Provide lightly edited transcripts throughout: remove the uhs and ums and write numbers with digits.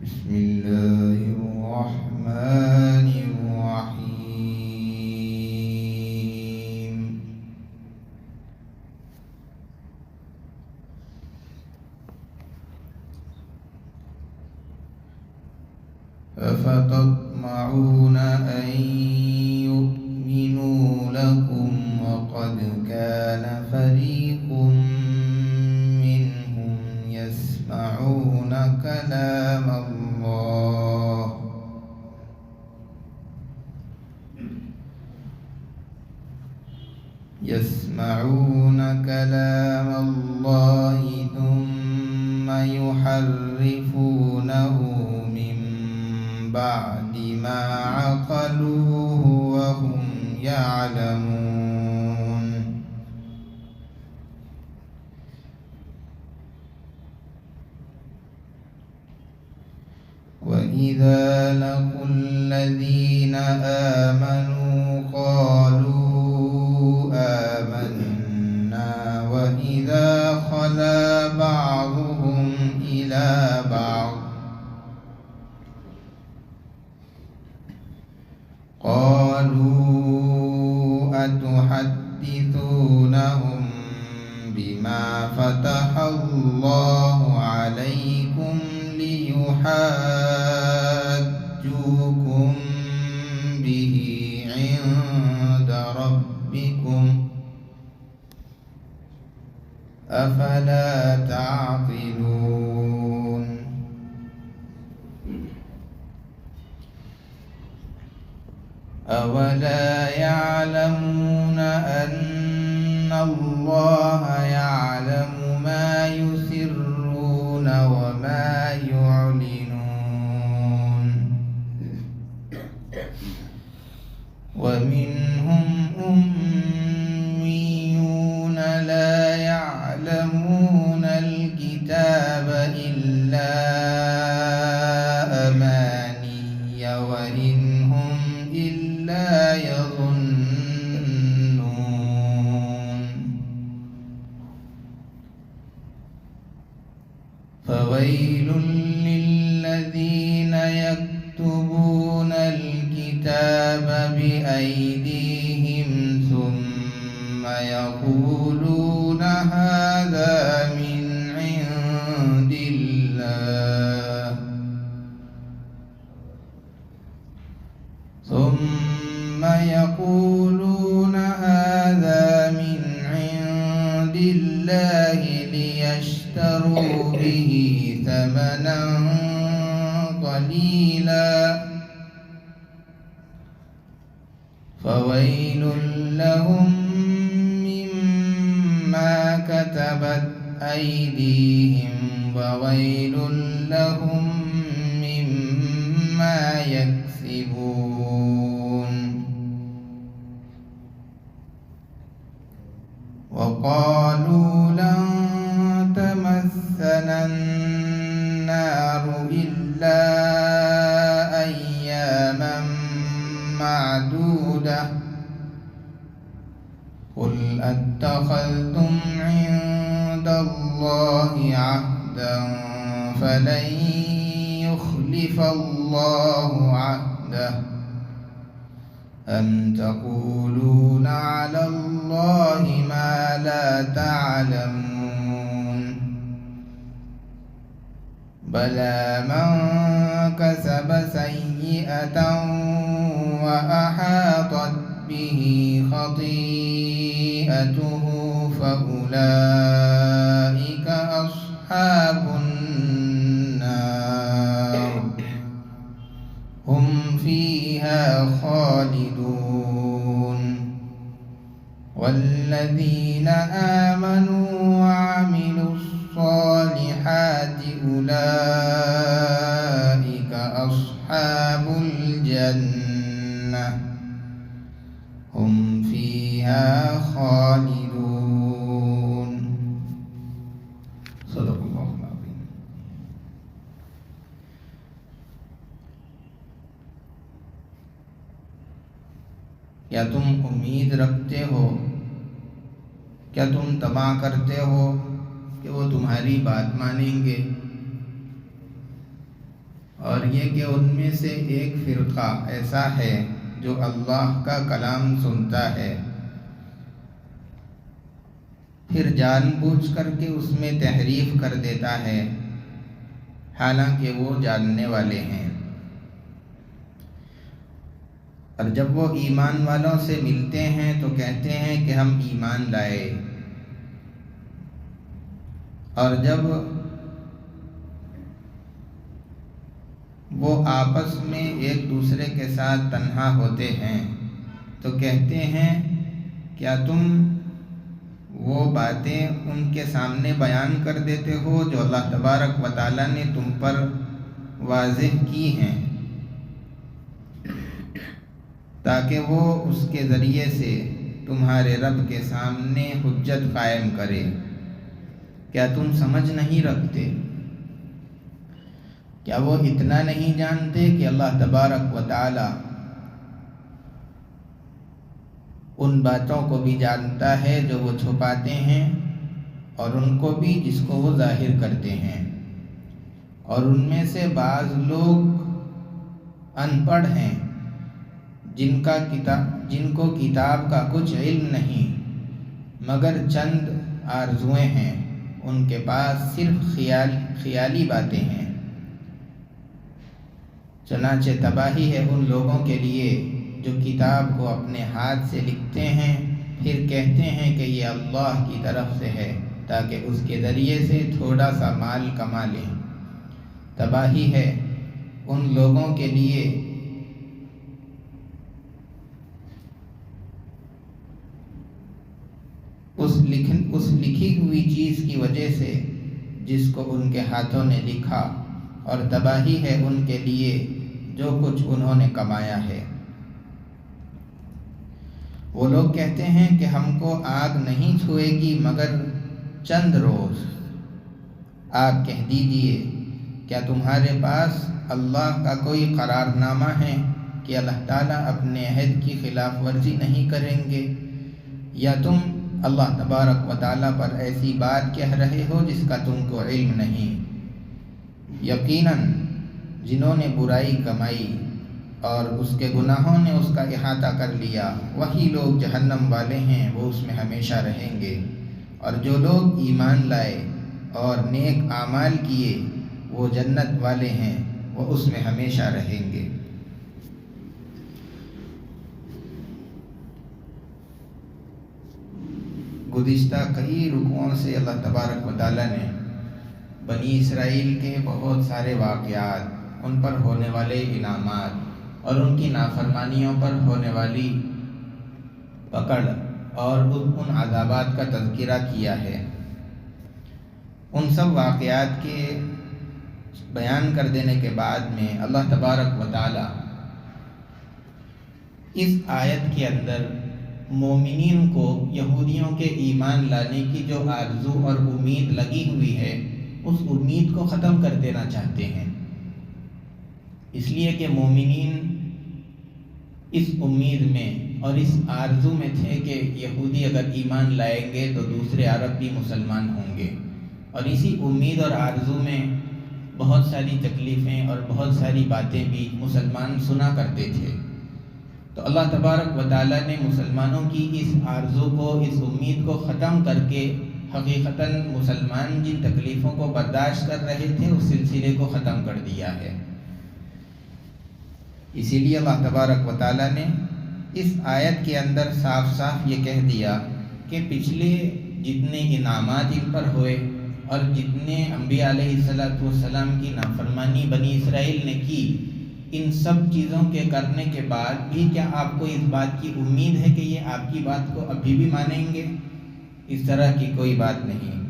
بسم الله الرحمن الرحيم. أفتطمعون أن يؤمنوا لكم وقد كان فريق منهم يسمعون كلام الله ثم يحرفونه من بعد ما عقلوه وهم يعلمون. وإذا لقوا الذين آمنوا قالوا آمنا وإذا خلا بعضهم إلى بعض قالوا أتحدثونهم بما فتح الله عليكم ليحاجوكم به عند ربكم أفلا تعقلون. أولا يعلمون أن الله يعلم ما يسرون وما يعلنون. ومنهم أميون لا يعلمون الكتاب إلا أماني وإن هم إلا يظنون. فويل للذين يكتبون الكتاب بأيديهم ثم يقولون هذا من عند الله ليشتروا به ثمنا قليلا فويل لهم مما كتبت أيديهم وويل لهم مما يكسبون. وقالوا لن تمسنا النار إلا أياما معدودة قل أتخذتم عند الله عهدا فلن يخلف الله عهده أم تقولون على الله ما لا تعلمون. بلى من كسب سيئة وأحاطت به خطيئته فأولئك أصحاب النار هم فيها خالدون. والذين آمنوا وعملوا الصالحات أولئك أصحاب الجنة هم فيها خالدون. صدق الله العظيم. کیا تم امید رکھتے ہو، کیا تم طمع کرتے ہو کہ وہ تمہاری بات مانیں گے؟ اور یہ کہ ان میں سے ایک فرقہ ایسا ہے جو اللہ کا کلام سنتا ہے پھر جان بوجھ کر کے اس میں تحریف کر دیتا ہے، حالانکہ وہ جاننے والے ہیں۔ اور جب وہ ایمان والوں سے ملتے ہیں تو کہتے ہیں کہ ہم ایمان لائے، اور جب وہ آپس میں ایک دوسرے کے ساتھ تنہا ہوتے ہیں تو کہتے ہیں کیا تم وہ باتیں ان کے سامنے بیان کر دیتے ہو جو اللہ تبارک و تعالیٰ نے تم پر واضح کی ہیں، تاکہ وہ اس کے ذریعے سے تمہارے رب کے سامنے حجت قائم کرے۔ کیا تم سمجھ نہیں رکھتے؟ کیا وہ اتنا نہیں جانتے کہ اللہ تبارک و تعالی ان باتوں کو بھی جانتا ہے جو وہ چھپاتے ہیں، اور ان کو بھی جس کو وہ ظاہر کرتے ہیں؟ اور ان میں سے بعض لوگ ان پڑھ ہیں جن کو کتاب کا کچھ علم نہیں مگر چند آرزویں ہیں، ان کے پاس صرف خیالی باتیں ہیں۔ چنانچہ تباہی ہے ان لوگوں کے لیے جو کتاب کو اپنے ہاتھ سے لکھتے ہیں پھر کہتے ہیں کہ یہ اللہ کی طرف سے ہے تاکہ اس کے ذریعے سے تھوڑا سا مال کما لیں۔ تباہی ہے ان لوگوں کے لیے اس لکھی ہوئی چیز کی وجہ سے جس کو ان کے ہاتھوں نے لکھا، اور تباہی ہے ان کے لیے جو کچھ انہوں نے کمایا ہے۔ وہ لوگ کہتے ہیں کہ ہم کو آگ نہیں چھوئے گی مگر چند روز۔ آپ کہہ دیجئے کیا تمہارے پاس اللہ کا کوئی قرار نامہ ہے کہ اللہ تعالیٰ اپنے عہد کی خلاف ورزی نہیں کریں گے، یا تم اللہ تبارک و تعالیٰ پر ایسی بات کہہ رہے ہو جس کا تم کو علم نہیں؟ یقیناً جنہوں نے برائی کمائی اور اس کے گناہوں نے اس کا احاطہ کر لیا، وہی لوگ جہنم والے ہیں، وہ اس میں ہمیشہ رہیں گے۔ اور جو لوگ ایمان لائے اور نیک اعمال کیے وہ جنت والے ہیں، وہ اس میں ہمیشہ رہیں گے۔ گزشتہ کئی رکوعوں سے اللہ تبارک و تعالیٰ نے بنی اسرائیل کے بہت سارے واقعات، ان پر ہونے والے انعامات اور ان کی نافرمانیوں پر ہونے والی پکڑ اور ان عذابات کا تذکرہ کیا ہے۔ ان سب واقعات کے بیان کر دینے کے بعد میں اللہ تبارک و تعالی اس آیت کے اندر مومنین کو یہودیوں کے ایمان لانے کی جو آرزو اور امید لگی ہوئی ہے اس امید کو ختم کر دینا چاہتے ہیں، اس لیے کہ مومنین اس امید میں اور اس آرزو میں تھے کہ یہودی اگر ایمان لائیں گے تو دوسرے عرب بھی مسلمان ہوں گے، اور اسی امید اور آرزو میں بہت ساری تکلیفیں اور بہت ساری باتیں بھی مسلمان سنا کرتے تھے۔ تو اللہ تبارک و تعالیٰ نے مسلمانوں کی اس آرزو کو، اس امید کو ختم کر کے حقیقتاً مسلمان جن تکلیفوں کو برداشت کر رہے تھے اس سلسلے کو ختم کر دیا ہے۔ اسی لیے اللہ تبارک و تعالیٰ نے اس آیت کے اندر صاف صاف یہ کہہ دیا کہ پچھلے جتنے انعامات ان پر ہوئے اور جتنے انبیاء علیہ السلام کی نافرمانی بنی اسرائیل نے کی، ان سب چیزوں کے کرنے کے بعد بھی کیا آپ کو اس بات کی امید ہے کہ یہ آپ کی بات کو ابھی بھی مانیں گے؟ اس طرح کی کوئی بات نہیں،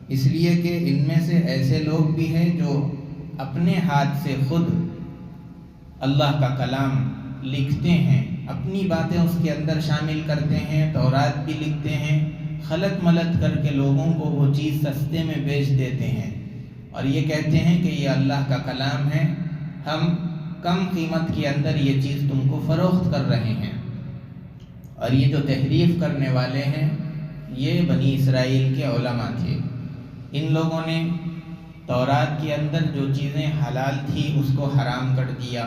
اس لیے کہ ان میں سے ایسے لوگ بھی ہیں جو اپنے ہاتھ سے خود اللہ کا کلام لکھتے ہیں، اپنی باتیں اس کے اندر شامل کرتے ہیں، تورات بھی لکھتے ہیں، خلط ملط کر کے لوگوں کو وہ چیز سستے میں بیچ دیتے ہیں اور یہ کہتے ہیں کہ یہ اللہ کا کلام ہے، ہم کم قیمت کے اندر یہ چیز تم کو فروخت کر رہے ہیں۔ اور یہ جو تحریف کرنے والے ہیں یہ بنی اسرائیل کے علماء تھے۔ ان لوگوں نے تورات کے اندر جو چیزیں حلال تھی اس کو حرام کر دیا،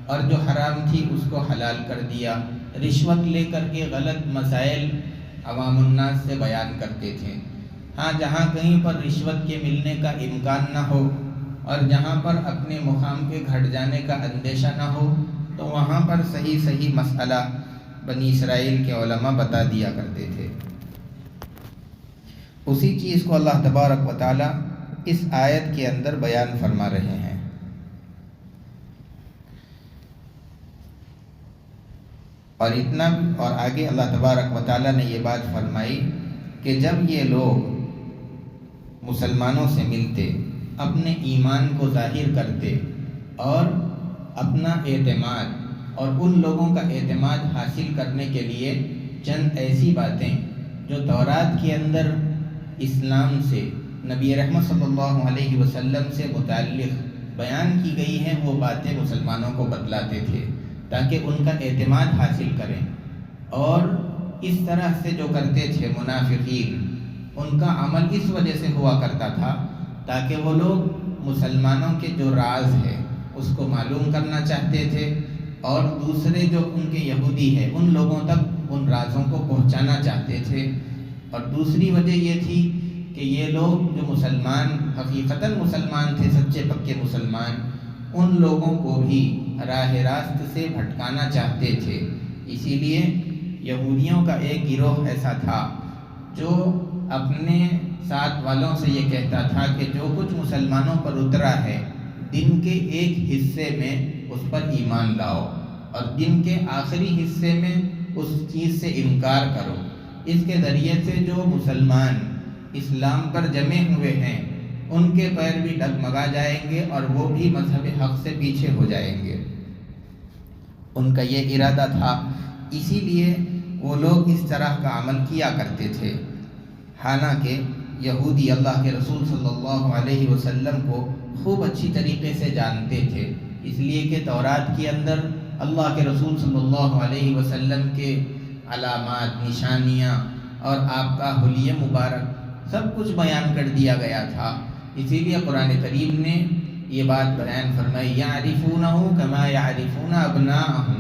اور جو حرام تھی اس کو حلال کر دیا۔ رشوت لے کر کے غلط مسائل عوام الناس سے بیان کرتے تھے۔ ہاں، جہاں کہیں پر رشوت کے ملنے کا امکان نہ ہو اور جہاں پر اپنے مقام کے گھٹ جانے کا اندیشہ نہ ہو تو وہاں پر صحیح مسئلہ بنی اسرائیل کے علماء بتا دیا کرتے تھے۔ اسی چیز کو اللہ تبارک و تعالی اس آیت کے اندر بیان فرما رہے ہیں۔ اور آگے اللہ تبارک و تعالی نے یہ بات فرمائی کہ جب یہ لوگ مسلمانوں سے ملتے، اپنے ایمان کو ظاہر کرتے اور اپنا اعتماد اور ان لوگوں کا اعتماد حاصل کرنے کے لیے چند ایسی باتیں جو تورات کے اندر اسلام سے، نبی رحمت صلی اللہ علیہ وسلم سے متعلق بیان کی گئی ہیں، وہ باتیں مسلمانوں کو بتلاتے تھے تاکہ ان کا اعتماد حاصل کریں۔ اور اس طرح سے جو کرتے تھے منافقین، ان کا عمل اس وجہ سے ہوا کرتا تھا تاکہ وہ لوگ مسلمانوں کے جو راز ہے اس کو معلوم کرنا چاہتے تھے، اور دوسرے جو ان کے یہودی ہیں ان لوگوں تک ان رازوں کو پہنچانا چاہتے تھے۔ اور دوسری وجہ یہ تھی کہ یہ لوگ جو مسلمان حقیقتاً مسلمان تھے، سچے پکے مسلمان، ان لوگوں کو بھی راہ راست سے بھٹکانا چاہتے تھے۔ اسی لیے یہودیوں کا ایک گروہ ایسا تھا جو اپنے ساتھ والوں سے یہ کہتا تھا کہ جو کچھ مسلمانوں پر اترا ہے دن کے ایک حصے میں اس پر ایمان لاؤ اور دن کے آخری حصے میں اس چیز سے انکار کرو۔ اس کے ذریعے سے جو مسلمان اسلام پر جمے ہوئے ہیں ان کے پیر بھی ڈگمگا جائیں گے اور وہ بھی مذہب حق سے پیچھے ہو جائیں گے۔ ان کا یہ ارادہ تھا، اسی لیے وہ لوگ اس طرح کا عمل کیا کرتے تھے۔ حالانکہ یہودی اللہ کے رسول صلی اللہ علیہ وسلم کو خوب اچھی طریقے سے جانتے تھے، اس لیے کہ تورات کے اندر اللہ کے رسول صلی اللہ علیہ وسلم کے علامات، نشانیاں اور آپ کا حلیہ مبارک سب کچھ بیان کر دیا گیا تھا۔ اسی لیے قرآن کریم نے یہ بات بیان فرمائی، یعرفونہ کما یعرفون ابناءہم،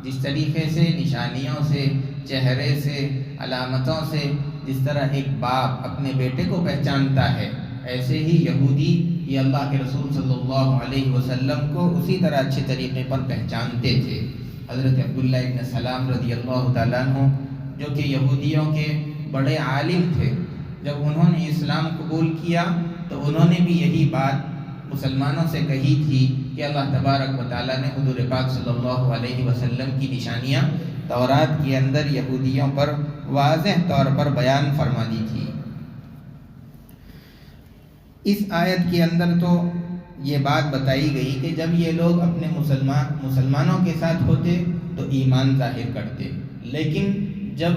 جس طریقے سے نشانیوں سے، چہرے سے، علامتوں سے جس طرح ایک باپ اپنے بیٹے کو پہچانتا ہے، ایسے ہی یہودی یہ اللہ کے رسول صلی اللہ علیہ وسلم کو اسی طرح اچھے طریقے پر پہچانتے تھے۔ حضرت عبداللہ ابن سلام رضی اللہ تعالیٰ عنہ جو کہ یہودیوں کے بڑے عالم تھے، جب انہوں نے اسلام قبول کیا تو انہوں نے بھی یہی بات مسلمانوں سے کہی تھی کہ اللہ تبارک و تعالیٰ نے حضور پاک صلی اللہ علیہ وسلم کی نشانیاں تورات کے اندر یہودیوں پر واضح طور پر بیان فرما دی تھی۔ اس آیت کے اندر تو یہ بات بتائی گئی کہ جب یہ لوگ اپنے مسلمانوں کے ساتھ ہوتے تو ایمان ظاہر کرتے، لیکن جب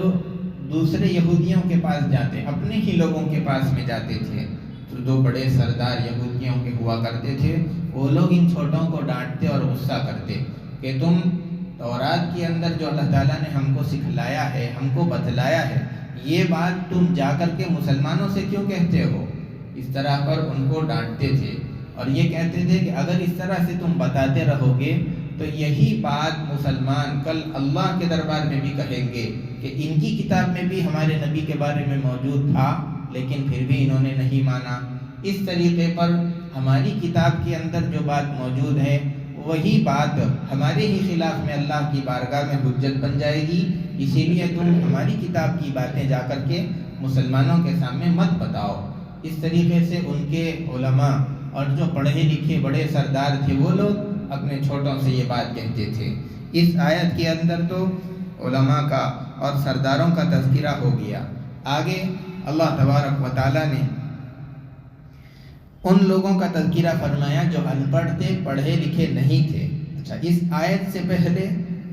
دوسرے یہودیوں کے پاس جاتے، اپنے ہی لوگوں کے پاس میں جاتے تھے، تو دو بڑے سردار یہودیوں کے ہوا کرتے تھے، وہ لوگ ان چھوٹوں کو ڈانٹتے اور غصہ کرتے کہ تم تورات کے اندر جو اللہ تعالیٰ نے ہم کو سکھلایا ہے، ہم کو بتلایا ہے، یہ بات تم جا کر کے مسلمانوں سے کیوں کہتے ہو؟ اس طرح پر ان کو ڈانٹتے تھے اور یہ کہتے تھے کہ اگر اس طرح سے تم بتاتے رہو گے تو یہی بات مسلمان کل اللہ کے دربار میں بھی کہیں گے کہ ان کی کتاب میں بھی ہمارے نبی کے بارے میں موجود تھا لیکن پھر بھی انہوں نے نہیں مانا۔ اس طریقے پر ہماری کتاب کے اندر جو بات موجود ہے وہی بات ہمارے ہی خلاف میں اللہ کی بارگاہ میں حجت بن جائے گی، اسی لیے تم ہماری کتاب کی باتیں جا کر کے مسلمانوں کے سامنے مت بتاؤ۔ اس طریقے سے ان کے علماء اور جو پڑھے لکھے بڑے سردار تھے وہ لوگ اپنے چھوٹوں سے یہ بات کہتے تھے۔ اس آیت کے اندر تو علماء کا اور سرداروں کا تذکرہ ہو گیا۔ آگے اللہ تبارک و تعالیٰ نے ان لوگوں کا تذکرہ فرمایا جو ان پڑھ تھے، پڑھے لکھے نہیں تھے۔ اچھا، اس آیت سے پہلے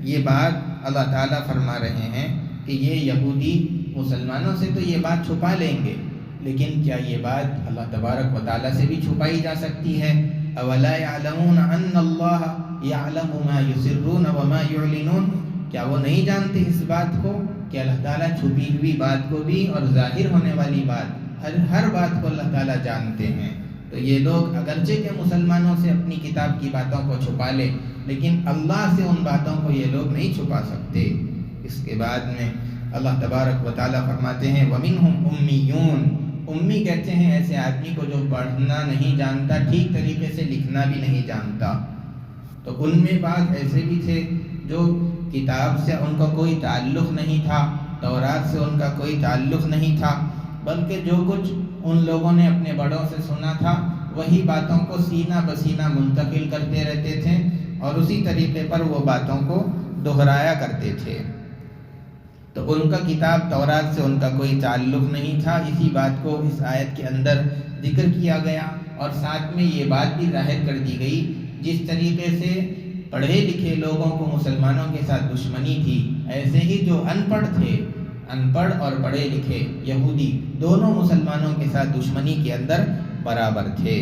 یہ بات اللہ تعالیٰ فرما رہے ہیں کہ یہ یہودی مسلمانوں سے تو یہ بات چھپا لیں گے، لیکن کیا یہ بات اللہ تبارک و تعالیٰ سے بھی چھپائی جا سکتی ہے؟ اولا یعلمون ان اللہ یعلم ما یسرون وما یعلنون، کیا وہ نہیں جانتے اس بات کو کہ اللہ تعالیٰ چھپی ہوئی بات کو بھی اور ظاہر ہونے والی بات، ہر بات کو اللہ تعالیٰ جانتے ہیں۔ تو یہ لوگ اگرچہ کہ مسلمانوں سے اپنی کتاب کی باتوں کو چھپا لے، لیکن اللہ سے ان باتوں کو یہ لوگ نہیں چھپا سکتے۔ اس کے بعد میں اللہ تبارک و تعالیٰ فرماتے ہیں وَمِنْهُمْ أُمِّيُّونَ، امی کہتے ہیں ایسے آدمی کو جو پڑھنا نہیں جانتا، ٹھیک طریقے سے لکھنا بھی نہیں جانتا۔ تو ان میں بعض ایسے بھی تھے جو کتاب سے ان کا کوئی تعلق نہیں تھا، تورات سے ان کا کوئی تعلق نہیں تھا، بلکہ جو کچھ ان لوگوں نے اپنے بڑوں سے سنا تھا وہی باتوں کو سینہ بسینہ منتقل کرتے رہتے تھے اور اسی طریقے پر وہ باتوں کو دہرایا کرتے تھے۔ تو ان کا کتاب تورات سے ان کا کوئی تعلق نہیں تھا۔ اسی بات کو اس آیت کے اندر ذکر کیا گیا اور ساتھ میں یہ بات بھی ظاہر کر دی گئی، جس طریقے سے پڑھے لکھے لوگوں کو مسلمانوں کے ساتھ دشمنی تھی، ایسے ہی جو ان پڑھ تھے، ان پڑھ اور پڑھے لکھے یہودی دونوں مسلمانوں کے ساتھ دشمنی کے اندر برابر تھے۔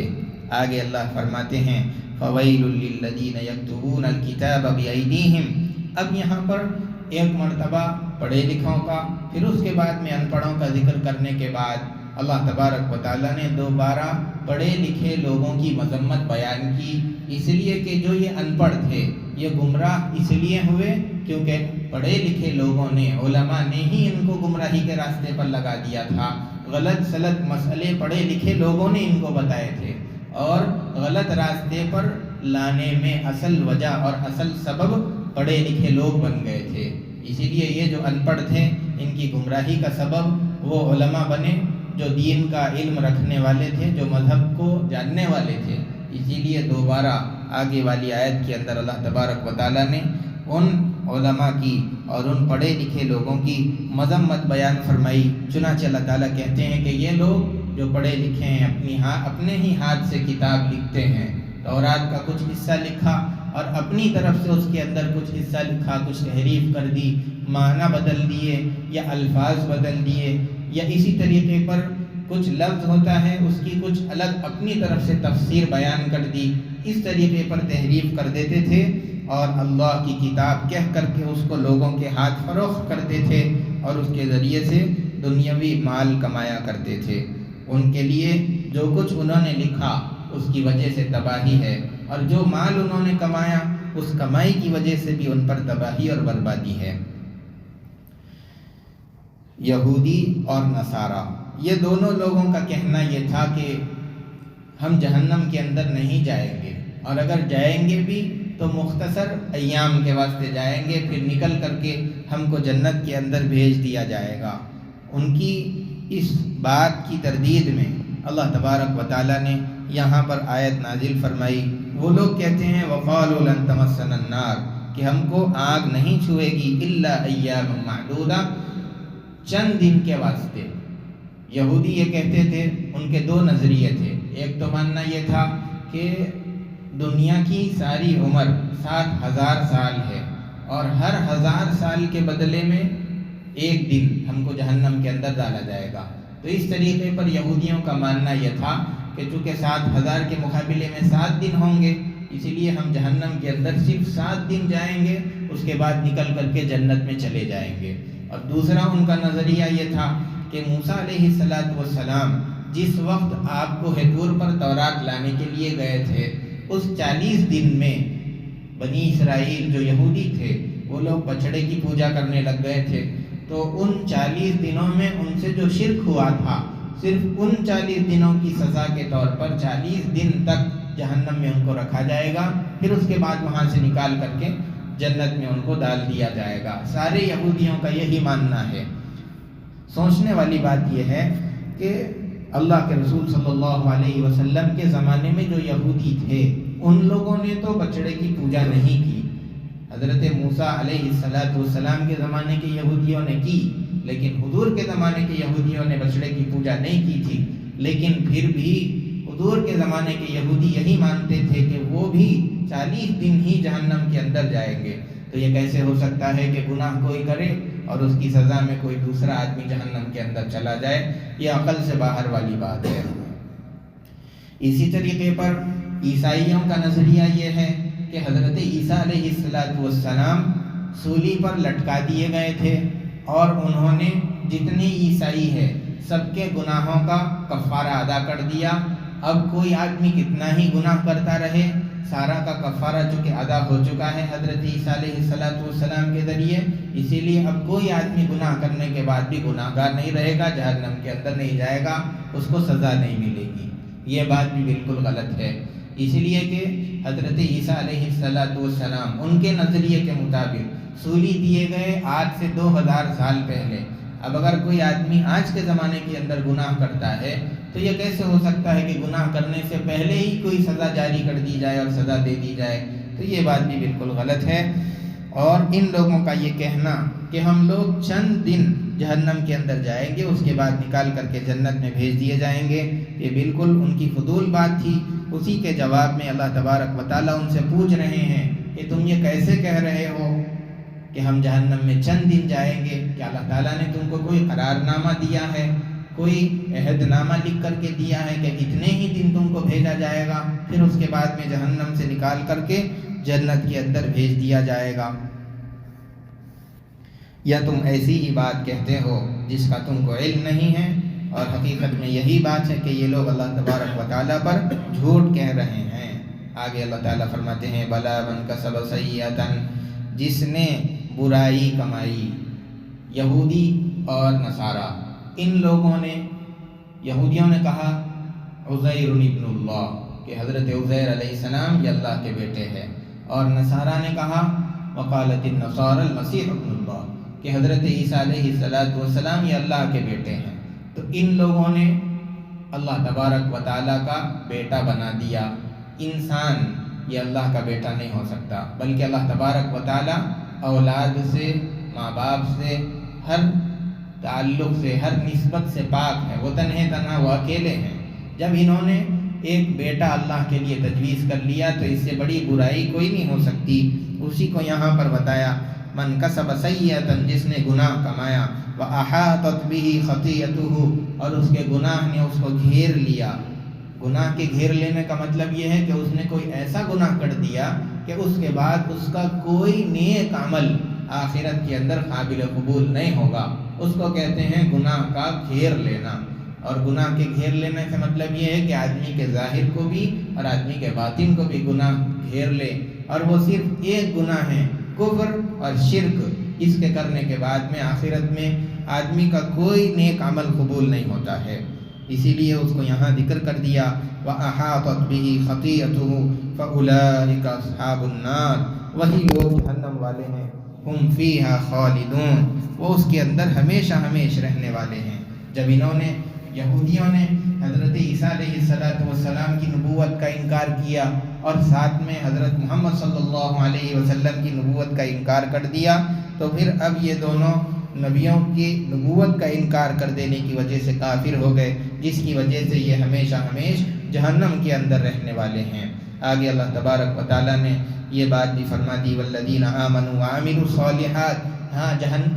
آگے اللہ فرماتے ہیں فَوَيْلٌ لِّلَّذِينَ يَكْتُبُونَ الْكِتَابَ بِأَيْدِيهِمْ۔ اب یہاں پر ایک مرتبہ پڑھے لکھوں کا، پھر اس کے بعد میں ان پڑھوں کا ذکر کرنے کے بعد اللہ تبارک و تعالیٰ نے دوبارہ پڑھے لکھے لوگوں کی مذمت بیان کی، اس لیے کہ جو یہ ان پڑھ تھے یہ گمراہ اس لیے ہوئے کیونکہ پڑھے لکھے لوگوں نے، علماء نے ہی ان کو گمراہی کے راستے پر لگا دیا تھا۔ غلط سلط مسئلے پڑھے لکھے لوگوں نے ان کو بتائے تھے اور غلط راستے پر لانے میں اصل وجہ اور اصل سبب پڑھے لکھے لوگ بن گئے تھے۔ اسی لیے یہ جو ان پڑھ تھے ان کی گمراہی کا سبب وہ علماء بنے جو دین کا علم رکھنے والے تھے، جو مذہب کو جاننے والے تھے۔ اسی لیے دوبارہ آگے والی آیت کے اندر اللہ تبارک و تعالیٰ نے ان علماء کی اور ان پڑھے لکھے لوگوں کی مذمت بیان فرمائی۔ چنانچہ اللہ تعالیٰ کہتے ہیں کہ یہ لوگ جو پڑھے لکھے ہیں اپنے ہی ہاتھ سے کتاب لکھتے ہیں، تورات کا کچھ حصہ لکھا اور اپنی طرف سے اس کے اندر کچھ حصہ لکھا، کچھ تحریف کر دی، معنی بدل دیے یا الفاظ بدل دیے، یا اسی طریقے پر کچھ لفظ ہوتا ہے اس کی کچھ الگ اپنی طرف سے تفسیر بیان کر دی، اس طریقے پر تحریف کر دیتے تھے اور اللہ کی کتاب کہہ کر کے اس کو لوگوں کے ہاتھ فروخت کرتے تھے اور اس کے ذریعے سے دنیاوی مال کمایا کرتے تھے۔ ان کے لیے جو کچھ انہوں نے لکھا اس کی وجہ سے تباہی ہے، اور جو مال انہوں نے کمایا اس کمائی کی وجہ سے بھی ان پر تباہی اور بربادی ہے۔ یہودی اور نصارہ یہ دونوں لوگوں کا کہنا یہ تھا کہ ہم جہنم کے اندر نہیں جائیں گے، اور اگر جائیں گے بھی تو مختصر ایام کے واسطے جائیں گے، پھر نکل کر کے ہم کو جنت کے اندر بھیج دیا جائے گا۔ ان کی اس بات کی تردید میں اللہ تبارک و تعالیٰ نے یہاں پر آیت نازل فرمائی۔ وہ لوگ کہتے ہیں وَقَالُوا لَن تَمَسَّنَا النَّارُ، کہ ہم کو آگ نہیں چھوئے گی إِلَّا أَيَّامًا مَعْدُودَةً، چند دن کے واسطے۔ یہودی یہ کہتے تھے، ان کے دو نظریے تھے۔ ایک تو ماننا یہ تھا کہ دنیا کی ساری عمر 7000 سال ہے اور ہر 1000 سال کے بدلے میں ایک دن ہم کو جہنم کے اندر ڈالا جائے گا۔ تو اس طریقے پر یہودیوں کا ماننا یہ تھا کہ چونکہ 7000 کے مقابلے میں 7 دن ہوں گے، اسی لیے ہم جہنم کے اندر صرف 7 دن جائیں گے، اس کے بعد نکل کر کے جنت میں چلے جائیں گے۔ اور دوسرا ان کا نظریہ یہ تھا کہ موسیٰ علیہ السلام جس وقت آپ کو طور پر تورات لانے کے لیے گئے تھے، اس 40 دن میں بنی اسرائیل جو یہودی تھے وہ لوگ بچڑے کی پوجا کرنے لگ گئے تھے، تو ان 40 دنوں میں ان سے جو شرک ہوا تھا، صرف ان 40 دنوں کی سزا کے طور پر 40 دن تک جہنم میں ان کو رکھا جائے گا، پھر اس کے بعد وہاں سے نکال کر کے جنت میں ان کو ڈال دیا جائے گا۔ سارے یہودیوں کا یہی ماننا ہے۔ سوچنے والی بات یہ ہے کہ اللہ کے رسول صلی اللہ علیہ وسلم کے زمانے میں جو یہودی تھے ان لوگوں نے تو بچڑے کی پوجا نہیں کی۔ حضرت موسیٰ علیہ السلام کے زمانے کے یہودیوں نے کی، لیکن حضور کے زمانے کے یہودیوں نے بچڑے کی پوجا نہیں کی تھی۔ لیکن پھر بھی حضور کے زمانے کے یہودی یہی مانتے تھے کہ وہ بھی 40 دن ہی جہنم کے اندر جائیں گے۔ تو یہ کیسے ہو سکتا ہے کہ گناہ کوئی کرے اور اس کی سزا میں کوئی دوسرا آدمی جہنم کے اندر چلا جائے؟ یہ عقل سے باہر والی بات ہے۔ اسی طریقے پر عیسائیوں کا نظریہ یہ ہے کہ حضرت عیسیٰ علیہ السلام سولی پر لٹکا دیے گئے تھے اور انہوں نے جتنے عیسائی ہیں سب کے گناہوں کا کفارہ ادا کر دیا، اب کوئی آدمی کتنا ہی گناہ کرتا رہے، سارا کا کفارہ چونکہ ادا ہو چکا ہے حضرت عیسیٰ علیہ السلام کے ذریعے، اسی لیے اب کوئی آدمی گناہ کرنے کے بعد بھی گناہ گار نہیں رہے گا، جہنم کے اندر نہیں جائے گا، اس کو سزا نہیں ملے گی۔ یہ بات بھی بالکل غلط ہے، اس لیے کہ حضرت عیسیٰ علیہ السلام ان کے نظریے کے مطابق سولی دیے گئے آج سے 2000 سال پہلے۔ اب اگر کوئی آدمی آج کے زمانے کے اندر گناہ کرتا ہے تو یہ کیسے ہو سکتا ہے کہ گناہ کرنے سے پہلے ہی کوئی سزا جاری کر دی جائے اور سزا دے دی جائے؟ تو یہ بات بھی بالکل غلط ہے۔ اور ان لوگوں کا یہ کہنا کہ ہم لوگ چند دن جہنم کے اندر جائیں گے، اس کے بعد نکال کر کے جنت میں بھیج دیے جائیں گے، یہ بالکل ان کی فضول بات تھی۔ اسی کے جواب میں اللہ تبارک و تعالیٰ ان سے پوچھ رہے ہیں کہ تم یہ کیسے کہہ رہے ہو کہ ہم جہنم میں چند دن جائیں گے؟ کہ اللہ تعالیٰ نے تم کو کوئی قرار نامہ دیا ہے، کوئی عہد نامہ لکھ کر کے دیا ہے کہ اتنے ہی دن تم کو بھیجا جائے گا، پھر اس کے بعد میں جہنم سے نکال کر کے جنت کے اندر بھیج دیا جائے گا؟ یا تم ایسی ہی بات کہتے ہو جس کا تم کو علم نہیں ہے؟ اور حقیقت میں یہی بات ہے کہ یہ لوگ اللہ تبارک و تعالیٰ پر جھوٹ کہہ رہے ہیں۔ آگے اللہ تعالیٰ فرماتے ہیں بلا من کسب سیئۃ، جس نے برائی کمائی، یہودی اور نصارہ، ان لوگوں نے، یہودیوں نے کہا عزیر ابن اللہ، کہ حضرت عزیر علیہ السلام یہ اللہ کے بیٹے ہیں، اور نصارہ نے کہا وقالت النصارى المسیح ابن اللہ، کہ حضرت عیسیٰ علیہ السلام یہ اللہ کے بیٹے ہیں۔ تو ان لوگوں نے اللہ تبارک و تعالیٰ کا بیٹا بنا دیا۔ انسان یہ اللہ کا بیٹا نہیں ہو سکتا، بلکہ اللہ تبارک و تعالیٰ اولاد سے، ماں باپ سے، ہر تعلق سے، ہر نسبت سے پاک ہے، وہ تنہا وہ اکیلے ہیں۔ جب انہوں نے ایک بیٹا اللہ کے لیے تجویز کر لیا تو اس سے بڑی برائی کوئی نہیں ہو سکتی۔ اسی کو یہاں پر بتایا من کسب سیئۃ، جس نے گناہ کمایا، وَأَحَاطَتْ بِهِ خَطِيئَتُهُ، اور اس کے گناہ نے اس کو گھیر لیا۔ گناہ کے گھیر لینے کا مطلب یہ ہے کہ اس نے کوئی ایسا گناہ کر دیا کہ اس کے بعد اس کا کوئی نیک عمل آخرت کے اندر قابل قبول نہیں ہوگا۔ اس کو کہتے ہیں گناہ کا گھیر لینا۔ اور گناہ کے گھیر لینے کا مطلب یہ ہے کہ آدمی کے ظاہر کو بھی اور آدمی کے باطن کو بھی گناہ گھیر لے، اور وہ صرف ایک گناہ ہے، کفر اور شرک۔ اس کے کرنے کے بعد میں آخرت میں آدمی کا کوئی نیک عمل قبول نہیں ہوتا ہے۔ اسی لیے اس کو یہاں ذکر کر دیا وَأَحَاطَتْ بِهِ خَطِيئَتُهُ فَأُولَٰئِكَ أَصْحَابُ النَّارِ، وہی لوگ جہنم والے ہیں، ہم فیہا خالدون، وہ اس کے اندر ہمیشہ رہنے والے ہیں۔ جب انہوں نے، یہودیوں نے حضرت عیسیٰ علیہ السلام کی نبوت کا انکار کیا اور ساتھ میں حضرت محمد صلی اللہ علیہ وسلم کی نبوت کا انکار کر دیا، تو پھر اب یہ دونوں نبیوں کی نبوت کا انکار کر دینے کی وجہ سے کافر ہو گئے، جس کی وجہ سے یہ ہمیشہ جہنم کے اندر رہنے والے ہیں۔ آگے اللہ تبارک و تعالیٰ نے یہ بات بھی فرما دی والذین آمنوا وعملوا الصالحات، ہاں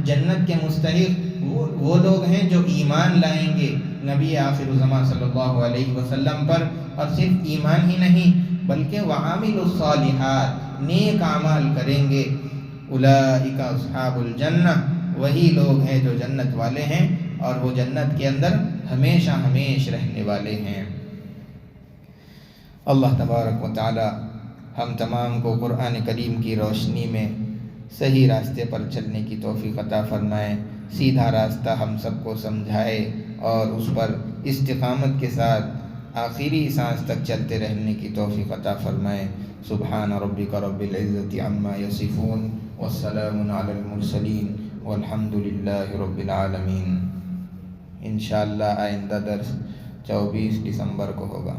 جنت کے مستحق وہ لوگ ہیں جو ایمان لائیں گے نبی آخر الزمان صلی اللہ علیہ وسلم پر، اور صرف ایمان ہی نہیں بلکہ وعملوا الصالحات، نیک اعمال کریں گے۔ اولئک اصحاب الجنہ، وہی لوگ ہیں جو جنت والے ہیں اور وہ جنت کے اندر ہمیشہ رہنے والے ہیں۔ اللہ تبارک و تعالی ہم تمام کو قرآن کریم کی روشنی میں صحیح راستے پر چلنے کی توفیق عطا فرمائے، سیدھا راستہ ہم سب کو سمجھائے اور اس پر استقامت کے ساتھ آخری سانس تک چلتے رہنے کی توفیق عطا فرمائے۔ سبحان ربک رب العزت عما یصفون والسلام علی المرسلین والحمد للہ رب العالمین۔ انشاءاللہ آئندہ درس 24 دسمبر کو ہوگا۔